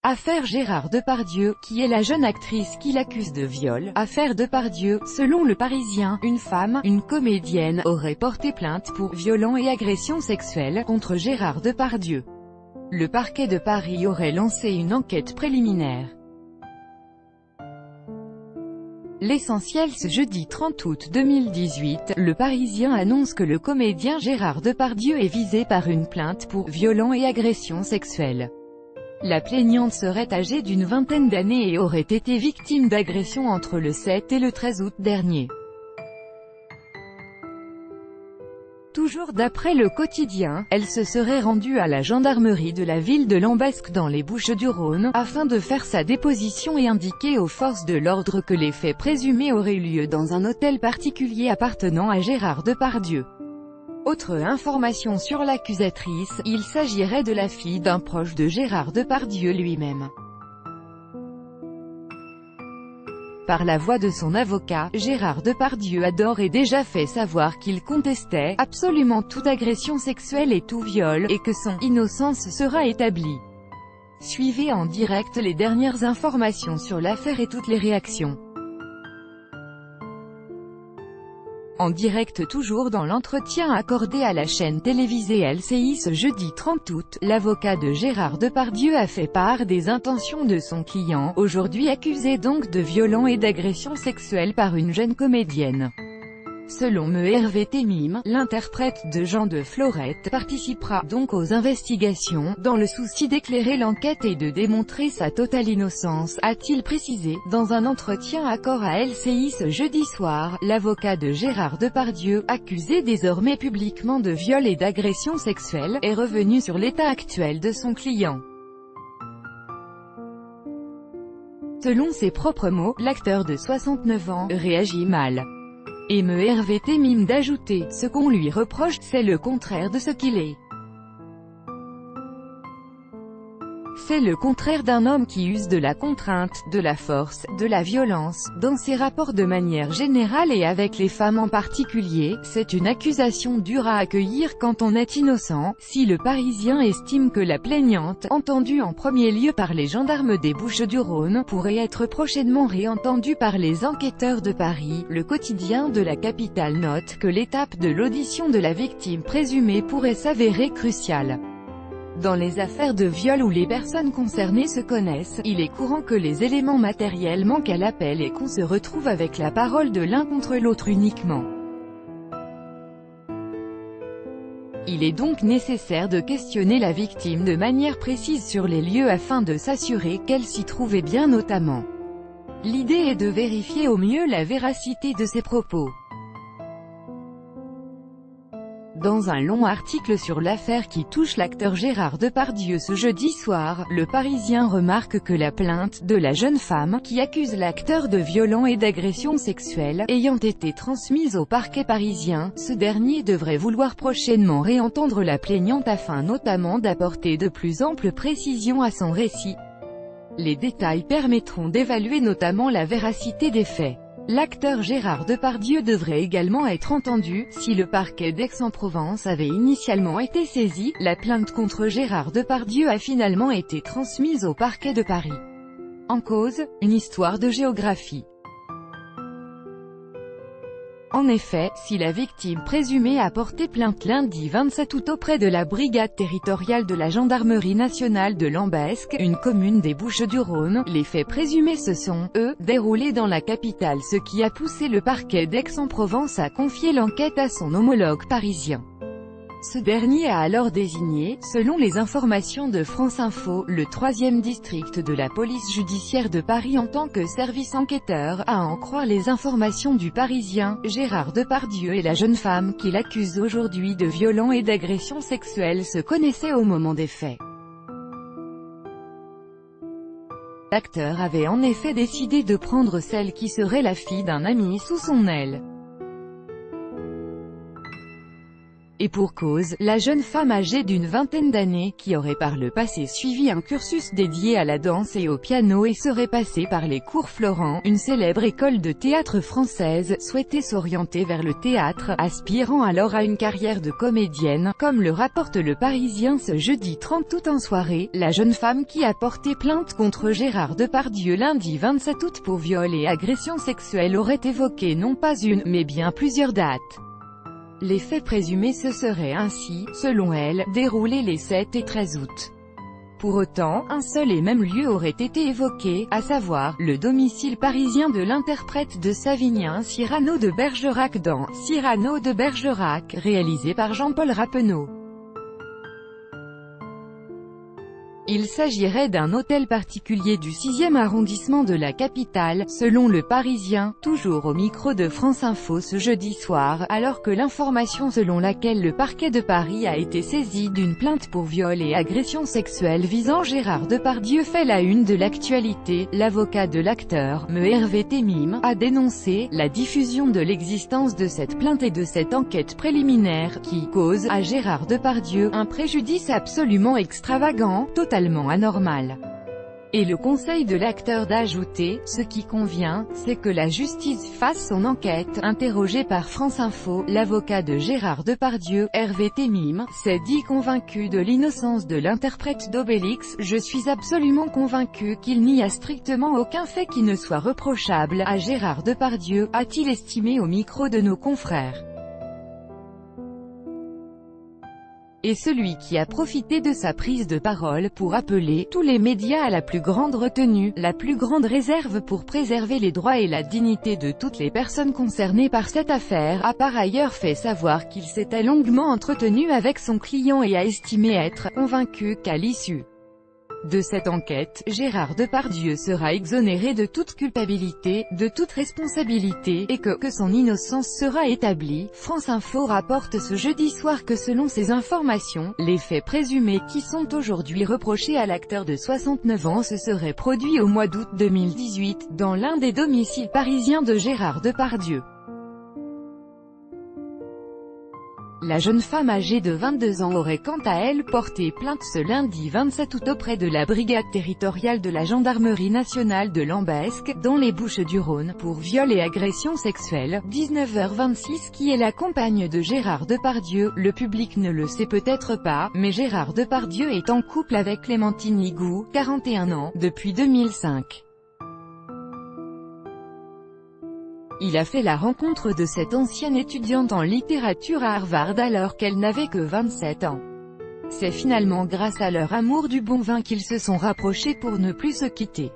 Affaire Gérard Depardieu, qui est la jeune actrice qui l'accuse de viol. Affaire Depardieu, selon Le Parisien, une femme, une comédienne, aurait porté plainte pour violence et agression sexuelle contre Gérard Depardieu. Le parquet de Paris aurait lancé une enquête préliminaire. L'essentiel ce jeudi 30 août 2018, Le Parisien annonce que le comédien Gérard Depardieu est visé par une plainte pour violence et agression sexuelle. La plaignante serait âgée d'une vingtaine d'années et aurait été victime d'agressions entre le 7 et le 13 août dernier. Toujours d'après Le Quotidien, elle se serait rendue à la gendarmerie de la ville de Lambesc dans les Bouches-du-Rhône, afin de faire sa déposition et indiquer aux forces de l'ordre que les faits présumés auraient eu lieu dans un hôtel particulier appartenant à Gérard Depardieu. Autre information sur l'accusatrice, il s'agirait de la fille d'un proche de Gérard Depardieu lui-même. Par la voix de son avocat, Gérard Depardieu a d'ores et déjà fait savoir qu'il contestait absolument toute agression sexuelle et tout viol, et que son innocence sera établie. Suivez en direct les dernières informations sur l'affaire et toutes les réactions. En direct toujours dans l'entretien accordé à la chaîne télévisée LCI ce jeudi 30 août, l'avocat de Gérard Depardieu a fait part des intentions de son client, aujourd'hui accusé donc de violence et d'agression sexuelle par une jeune comédienne. Selon Me Hervé Temim, l'interprète de Jean de Florette participera donc aux investigations, dans le souci d'éclairer l'enquête et de démontrer sa totale innocence, a-t-il précisé. Dans un entretien accordé à LCI ce jeudi soir, l'avocat de Gérard Depardieu, accusé désormais publiquement de viol et d'agression sexuelle, est revenu sur l'état actuel de son client. Selon ses propres mots, l'acteur de 69 ans réagit mal. Et Me Hervé Temim d'ajouter, ce qu'on lui reproche, c'est le contraire de ce qu'il est. C'est le contraire d'un homme qui use de la contrainte, de la force, de la violence, dans ses rapports de manière générale et avec les femmes en particulier. C'est une accusation dure à accueillir quand on est innocent. Si Le Parisien estime que la plaignante, entendue en premier lieu par les gendarmes des Bouches-du-Rhône, pourrait être prochainement réentendue par les enquêteurs de Paris, Le Quotidien de la capitale note que l'étape de l'audition de la victime présumée pourrait s'avérer cruciale. Dans les affaires de viol où les personnes concernées se connaissent, il est courant que les éléments matériels manquent à l'appel et qu'on se retrouve avec la parole de l'un contre l'autre uniquement. Il est donc nécessaire de questionner la victime de manière précise sur les lieux afin de s'assurer qu'elle s'y trouvait bien notamment. L'idée est de vérifier au mieux la véracité de ses propos. Dans un long article sur l'affaire qui touche l'acteur Gérard Depardieu ce jeudi soir, Le Parisien remarque que la plainte de la jeune femme, qui accuse l'acteur de violence et d'agression sexuelle, ayant été transmise au parquet parisien, ce dernier devrait vouloir prochainement réentendre la plaignante afin notamment d'apporter de plus amples précisions à son récit. Les détails permettront d'évaluer notamment la véracité des faits. L'acteur Gérard Depardieu devrait également être entendu. Si le parquet d'Aix-en-Provence avait initialement été saisi, la plainte contre Gérard Depardieu a finalement été transmise au parquet de Paris. En cause, une histoire de géographie. En effet, si la victime présumée a porté plainte lundi 27 août auprès de la brigade territoriale de la gendarmerie nationale de Lambesc, une commune des Bouches-du-Rhône, les faits présumés se sont, eux, déroulés dans la capitale, ce qui a poussé le parquet d'Aix-en-Provence à confier l'enquête à son homologue parisien. Ce dernier a alors désigné, selon les informations de France Info, le 3e district de la police judiciaire de Paris en tant que service enquêteur. À en croire les informations du Parisien, Gérard Depardieu et la jeune femme qu'il accuse aujourd'hui de violence et d'agression sexuelle se connaissaient au moment des faits. L'acteur avait en effet décidé de prendre celle qui serait la fille d'un ami sous son aile. Et pour cause, la jeune femme âgée d'une vingtaine d'années, qui aurait par le passé suivi un cursus dédié à la danse et au piano et serait passée par les cours Florent, une célèbre école de théâtre française, souhaitait s'orienter vers le théâtre, aspirant alors à une carrière de comédienne, comme le rapporte Le Parisien ce jeudi 30 août en soirée. La jeune femme qui a porté plainte contre Gérard Depardieu lundi 27 août pour viol et agression sexuelle aurait évoqué non pas une, mais bien plusieurs dates. Les faits présumés se seraient ainsi, selon elle, déroulés les 7 et 13 août. Pour autant, un seul et même lieu aurait été évoqué, à savoir, le domicile parisien de l'interprète de Savinien Cyrano de Bergerac dans « Cyrano de Bergerac », réalisé par Jean-Paul Rappeneau. Il s'agirait d'un hôtel particulier du 6e arrondissement de la capitale, selon Le Parisien, toujours au micro de France Info ce jeudi soir, alors que l'information selon laquelle le parquet de Paris a été saisi d'une plainte pour viol et agression sexuelle visant Gérard Depardieu fait la une de l'actualité. L'avocat de l'acteur, Me Hervé Temim, a dénoncé la diffusion de l'existence de cette plainte et de cette enquête préliminaire, qui cause à Gérard Depardieu un préjudice absolument extravagant, totalement anormal. Et le conseil de l'acteur d'ajouter, ce qui convient, c'est que la justice fasse son enquête. Interrogé par France Info, l'avocat de Gérard Depardieu, Hervé Temim, s'est dit convaincu de l'innocence de l'interprète d'Obélix. Je suis absolument convaincu qu'il n'y a strictement aucun fait qui ne soit reprochable à Gérard Depardieu, a-t-il estimé au micro de nos confrères. Et celui qui a profité de sa prise de parole pour appeler tous les médias à la plus grande retenue, la plus grande réserve pour préserver les droits et la dignité de toutes les personnes concernées par cette affaire, a par ailleurs fait savoir qu'il s'était longuement entretenu avec son client et a estimé être convaincu qu'à l'issue de cette enquête, Gérard Depardieu sera exonéré de toute culpabilité, de toute responsabilité, et que son innocence sera établie. France Info rapporte ce jeudi soir que selon ces informations, les faits présumés qui sont aujourd'hui reprochés à l'acteur de 69 ans se seraient produits au mois d'août 2018, dans l'un des domiciles parisiens de Gérard Depardieu. La jeune femme âgée de 22 ans aurait quant à elle porté plainte ce lundi 27 août auprès de la brigade territoriale de la gendarmerie nationale de Lambesc, dans les Bouches-du-Rhône, pour viol et agression sexuelle. 19h26 qui est la compagne de Gérard Depardieu. Le public ne le sait peut-être pas, mais Gérard Depardieu est en couple avec Clémentine Ligou, 41 ans, depuis 2005. Il a fait la rencontre de cette ancienne étudiante en littérature à Harvard alors qu'elle n'avait que 27 ans. C'est finalement grâce à leur amour du bon vin qu'ils se sont rapprochés pour ne plus se quitter.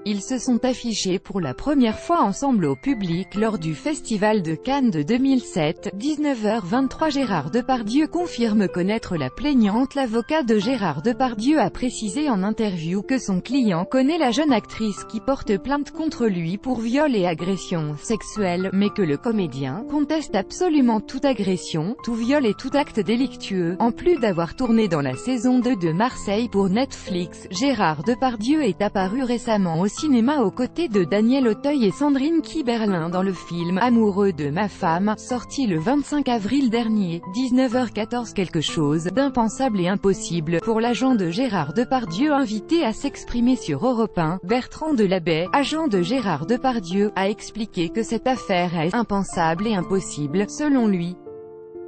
Ils se sont affichés pour la première fois ensemble au public lors du Festival de Cannes de 2007. 19h23 Gérard Depardieu confirme connaître la plaignante. L'avocat de Gérard Depardieu a précisé en interview que son client connaît la jeune actrice qui porte plainte contre lui pour viol et agression sexuelle, mais que le comédien conteste absolument toute agression, tout viol et tout acte délictueux. En plus d'avoir tourné dans la saison 2 de Marseille pour Netflix, Gérard Depardieu est apparu récemment au cinéma aux côtés de Daniel Auteuil et Sandrine Kiberlin dans le film « Amoureux de ma femme », sorti le 25 avril dernier. 19h14 quelque chose d'impensable et impossible pour l'agent de Gérard Depardieu invité à s'exprimer sur Europe 1. Bertrand Delabey, agent de Gérard Depardieu, a expliqué que cette affaire est impensable et impossible, selon lui.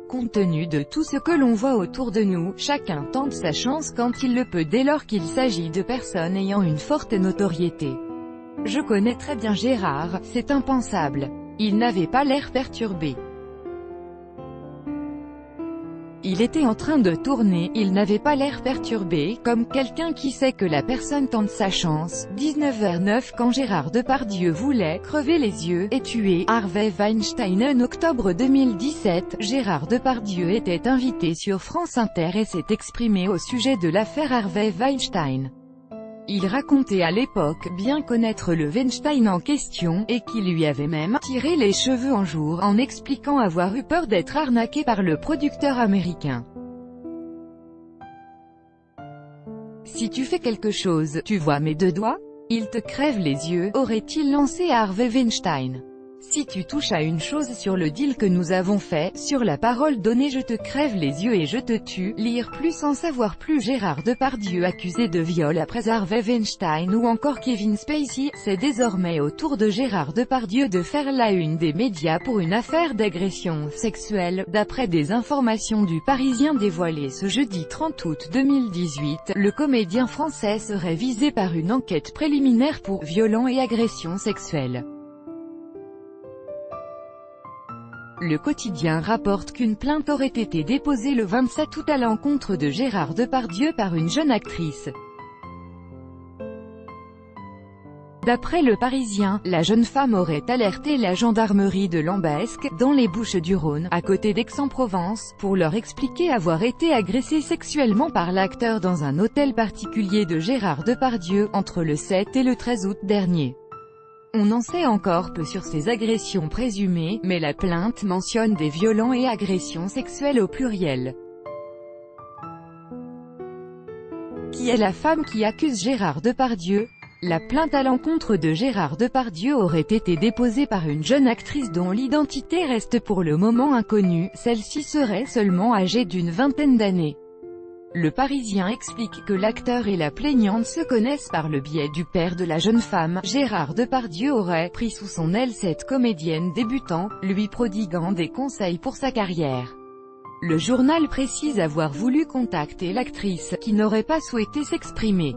Compte tenu de tout ce que l'on voit autour de nous, chacun tente sa chance quand il le peut dès lors qu'il s'agit de personnes ayant une forte notoriété. Je connais très bien Gérard, c'est impensable. Il n'avait pas l'air perturbé. Il était en train de tourner, il n'avait pas l'air perturbé, comme quelqu'un qui sait que la personne tente sa chance. 19h09 quand Gérard Depardieu voulait crever les yeux et tuer Harvey Weinstein en octobre 2017, Gérard Depardieu était invité sur France Inter et s'est exprimé au sujet de l'affaire Harvey Weinstein. Il racontait à l'époque bien connaître le Weinstein en question, et qu'il lui avait même tiré les cheveux un jour en expliquant avoir eu peur d'être arnaqué par le producteur américain. Si tu fais quelque chose, tu vois mes deux doigts? Il te crève les yeux, aurait-il lancé Harvey Weinstein. Si tu touches à une chose sur le deal que nous avons fait, sur la parole donnée je te crève les yeux et je te tue. Lire plus en savoir plus. Gérard Depardieu accusé de viol après Harvey Weinstein ou encore Kevin Spacey. C'est désormais au tour de Gérard Depardieu de faire la une des médias pour une affaire d'agression sexuelle. D'après des informations du Parisien dévoilées ce jeudi 30 août 2018, le comédien français serait visé par une enquête préliminaire pour viol et agression sexuelle. Le quotidien rapporte qu'une plainte aurait été déposée le 27 août à l'encontre de Gérard Depardieu par une jeune actrice. D'après le Parisien, la jeune femme aurait alerté la gendarmerie de Lambesc, dans les Bouches-du-Rhône, à côté d'Aix-en-Provence, pour leur expliquer avoir été agressée sexuellement par l'acteur dans un hôtel particulier de Gérard Depardieu, entre le 7 et le 13 août dernier. On en sait encore peu sur ces agressions présumées, mais la plainte mentionne des viols et agressions sexuelles au pluriel. Qui est la femme qui accuse Gérard Depardieu? La plainte à l'encontre de Gérard Depardieu aurait été déposée par une jeune actrice dont l'identité reste pour le moment inconnue. Celle-ci serait seulement âgée d'une vingtaine d'années. Le Parisien explique que l'acteur et la plaignante se connaissent par le biais du père de la jeune femme. Gérard Depardieu aurait pris sous son aile cette comédienne débutante, lui prodiguant des conseils pour sa carrière. Le journal précise avoir voulu contacter l'actrice, qui n'aurait pas souhaité s'exprimer.